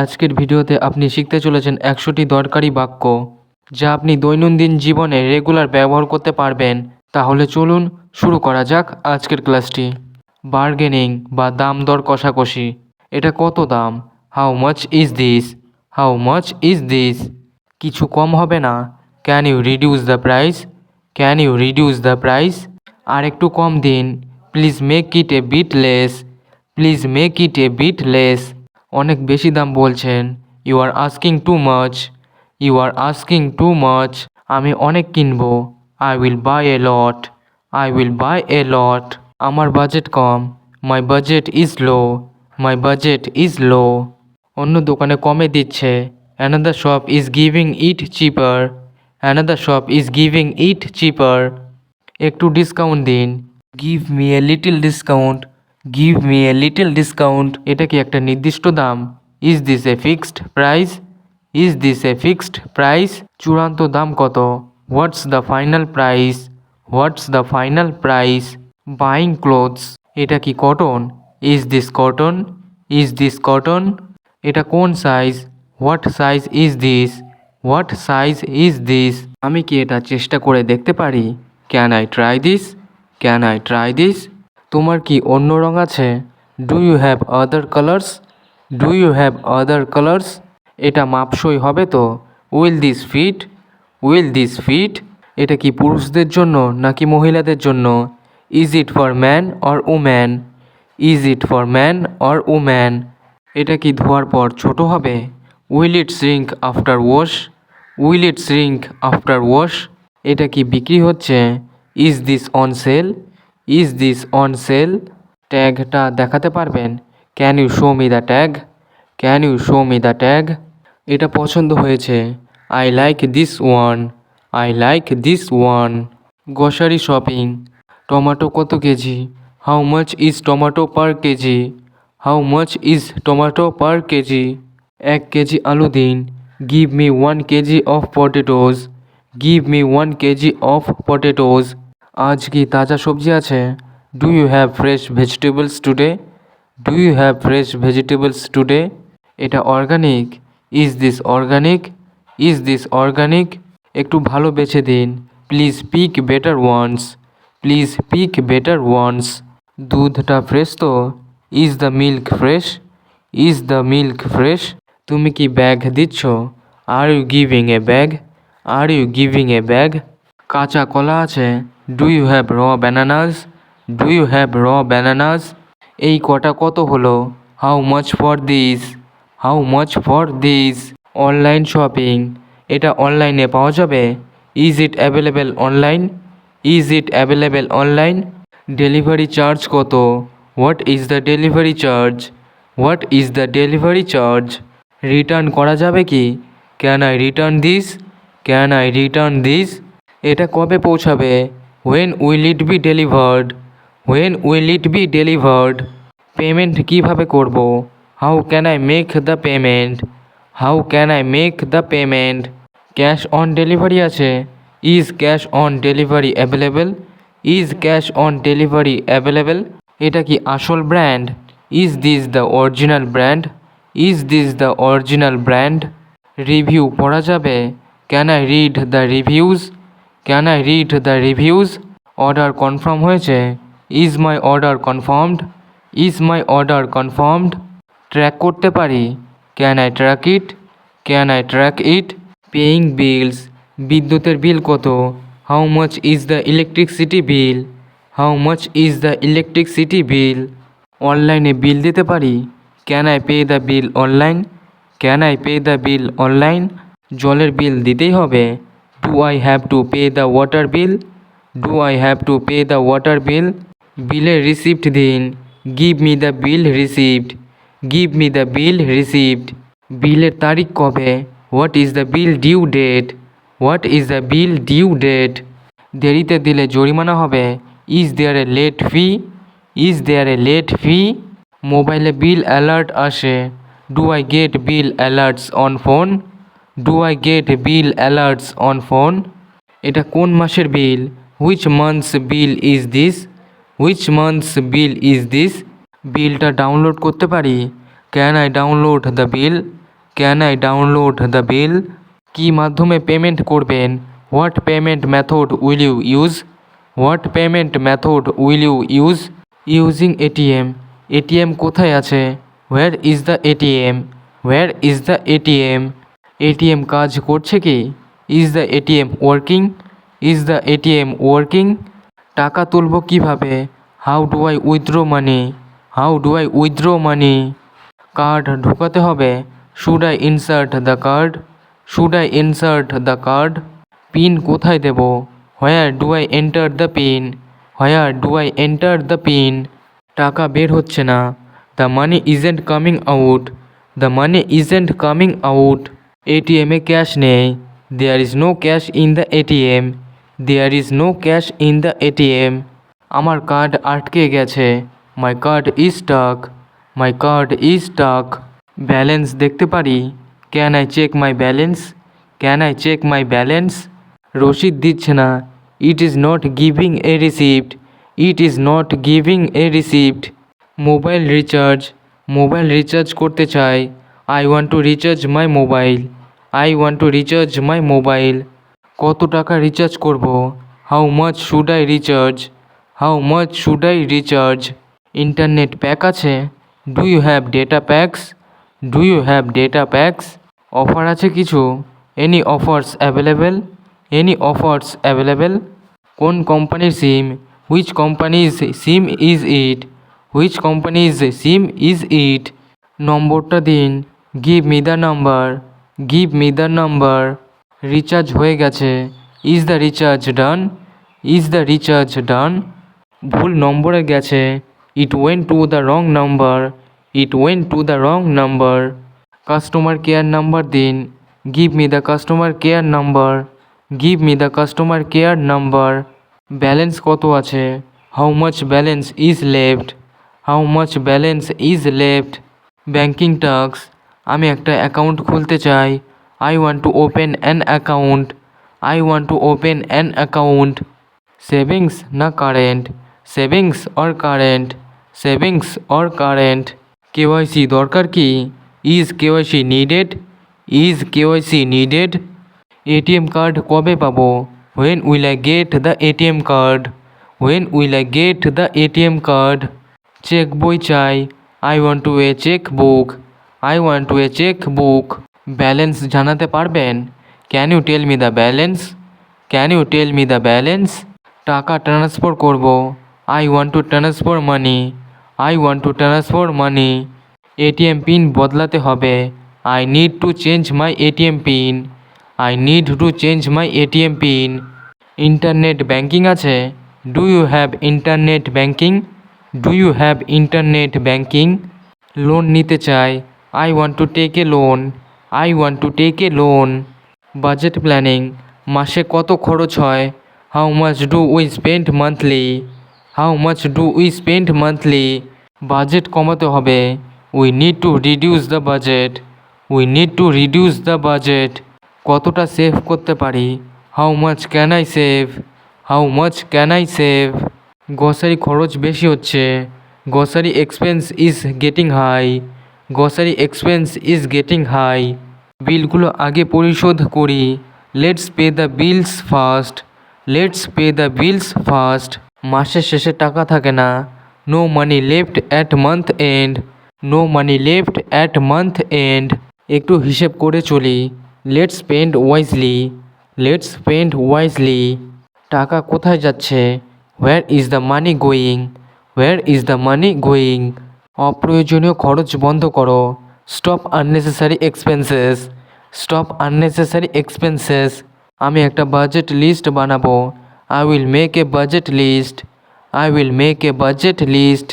আজকের ভিডিওতে আপনি শিখতে চলেছেন 100টি দরকারি বাক্য যা আপনি দৈনন্দিন জীবনে রেগুলার ব্যবহার করতে পারবেন। তাহলে চলুন শুরু করা যাক আজকের ক্লাসটি। বার্গেনিং বা দাম দর কষাকষি। এটা কত দাম? How much is this? How much is this? কিছু কম হবে না? Can you reduce the price? Can you reduce the price? আর একটু কম দিন। Please make it a bit less. Please make it a bit less. অনেক বেশি দাম বলছেন। You are asking too much. You are asking too much. আমি অনেক কিনবো। I will buy a lot. I will buy a lot. আমার budget কম। My budget is low. My budget is low. অন্য দোকানে কমে দিচ্ছে। Another shop is giving it cheaper. Another shop is giving it cheaper. একটু discount দিন। Give me a little discount. Give me a little discount. এটা কি একটা নির্দিষ্ট দাম? Is this a fixed price? Is this a fixed price? চূড়ান্ত দাম কত? What's the final price? What's the final price? Buying clothes. এটা কি cotton? Is this cotton? Is this cotton? এটা কোন size? What size is this? What size is this? আমি কি এটা চেষ্টা করে দেখতে পারি? Can I try this? Can I try this? তোমার কি অন্য রং আছে? Do you have other colours? Do you have other colours? এটা মাপসই হবে তো? Will this fit? Will this fit? এটা কি পুরুষদের জন্য নাকি মহিলাদের জন্য? Is it for man or woman? Is it for man or woman? এটা কি ধোয়ার পর ছোট হবে? Will it shrink after wash? Will it shrink after wash? এটা কি বিক্রি হচ্ছে? Is this on sale? Is this on sale? ট্যাগটা দেখাতে পারবেন? Can you show me the tag? Can you show me the tag? এটা পছন্দ হয়েছে। I like this one. I like this one. Grocery shopping. Tomato কত KG? How much is tomato per KG? How much is tomato per KG? 1 KG আলু দিন। Give me 1 KG of potatoes. Give me 1 KG of potatoes. আজ কি তাজা সবজি আছে? Do you have fresh vegetables today? Do you have fresh vegetables today? এটা organic. Is this organic? Is this organic? একটু ভালো বেছে দিন। Please pick better ones. Please pick better ones. দুধটা ফ্রেশ তো? Is the milk fresh? Is the milk fresh? তুমি কি bag দিচ্ছ? Are you giving a bag? Are you giving a bag? কাঁচা কলা আছে? Do you have raw bananas? Do you have raw bananas? এই কটা কত হলো? How much for this? How much for this? Online shopping. এটা অনলাইনে পাওয়া যাবে? Is it available online? Is it available online? Delivery charge কত? What is the delivery charge? What is the delivery charge? Return করা যাবে কি? Can I return this? Can I return this? এটা কবে পৌঁছাবে? When will it be delivered? When will it be delivered? Payment কিভাবে করব? How can I make the payment? How can I make the payment? Cash on delivery আছে? Is cash on delivery available? Is cash on delivery available? এটা কি আসল brand? Is this the original brand? Is this the original brand? Review পড়া যাবে? Can I read the reviews? Can I read the reviews? Order confirm হয়েছে? Is my order confirmed? Is my order confirmed? Track করতে পারি? Can I track it? Can I track it? Paying bills. বিদ্যুতের bill কত? How much is the electricity bill? How much is the electricity bill? অনলাইনে bill দিতে পারি? Can I pay the bill online? Can I pay the bill online? জলের bill দিতেই হবে? Do I have to pay the water bill? Do I have to pay the water bill? বিলের receipt দিন। Give me the bill receipt. Give me the bill receipt. বিলের তারিখ কবে? What is the bill due date? What is the bill due date? দেরিতে দিলে জরিমানা হবে? Is there a late fee? Is there a late fee? মোবাইলে bill alert আসে? Do I get bill alerts on phone? Do I get bill alerts on phone? এটা কোন মাসের bill? Which month's bill is this? Which month's bill is this? বিলটা download করতে পারি? Can I download the bill? Can I download the bill? কী মাধ্যমে payment করবেন? What payment method will you use? What payment method will you use? Using ATM, ATM কোথায় আছে? Where is the ATM? Where is the ATM? ATM কাজ করছে কি? Is the ATM working? Is the ATM working? টাকা তুলব কিভাবে? How do I withdraw money? How do I withdraw money? Card ঢোকাতে হবে? Should I insert the card? Should I insert the card? PIN কোথায় দেব? Where do I enter the PIN? Where do I enter the PIN? টাকা বের হচ্ছে না। The money isn't coming out. The money isn't coming out. এটিএমে cash নেই। There is no cash in the ATM. There is no cash in the ATM. আমার card আটকে গেছে। My card is stuck. My card is stuck. Balance দেখতে পারি? Can I check my balance? Can I check my balance? রসিদ দিচ্ছে না। It is not giving a receipt. It is not giving a receipt. Mobile recharge, mobile recharge করতে চাই। I want to recharge my mobile. I want to recharge my mobile. কত টাকা recharge করব? How much should I recharge? How much should I recharge? Internet pack আছে? Do you have data packs? Do you have data packs? Offer আছে কিছু? Any offers available? Any offers available? কোন কোম্পানির SIM? Which company's SIM is it? Which company's SIM is it? নম্বরটা দিন। Give me the number. Give me the number. Recharge হয়ে গেছে। Is the recharge done? Is the recharge done? ভুল নম্বরে গেছে। It went to the wrong number. It went to the wrong number. Customer care number দিন। Give me the customer care number. Give me the customer care number. Balance কত আছে? How much balance is left? How much balance is left? Banking task, আমি একটা account খুলতে চাই। I want to open an account. I want to open an account. Savings না current? Savings or current? Savings or current? KYC দরকার কি? Is KYC needed? Is KYC needed? ATM card কবে পাবো? When will I get the ATM card? When will I get the ATM card? Cheque বই চাই। I want to a cheque book. I want to a cheque book. Balance জানাতে পারবেন? Can you tell me the balance? Can you tell me the balance? টাকা transfer করব। I want to transfer money. I want to transfer money. ATM PIN বদলাতে হবে। I need to change my ATM PIN. I need to change my ATM PIN. Internet banking আছে? Do you have internet banking? Do you have internet banking? Loan নিতে চাই। I want to take a loan. I want to take a loan. Budget planning, মাসে কত খরচ হয়? How much do we spend monthly? How much do we spend monthly? Budget কমাতে হবে। We need to reduce the budget. We need to reduce the budget. কতটা save করতে পারি? How much can I save? How much can I save? Grocery খরচ বেশি হচ্ছে। Grocery expense is getting high. Grocery expense is getting high. বিলগুলো আগে পরিশোধ করি। Let's pay the bills first. Let's pay the bills first. মাসের শেষে টাকা থাকে না। No money left at month end. No money left at month end. একটু হিসেব করে চলি। Let's spend wisely. Let's spend wisely. টাকা কোথায় যাচ্ছে? Where is the money going? Where is the money going? অপ্রয়োজনীয় খরচ বন্ধ করো। Stop unnecessary expenses. Stop unnecessary expenses. আমি একটা বাজেট লিস্ট বানাবো। I will make a budget list. I will make a budget list.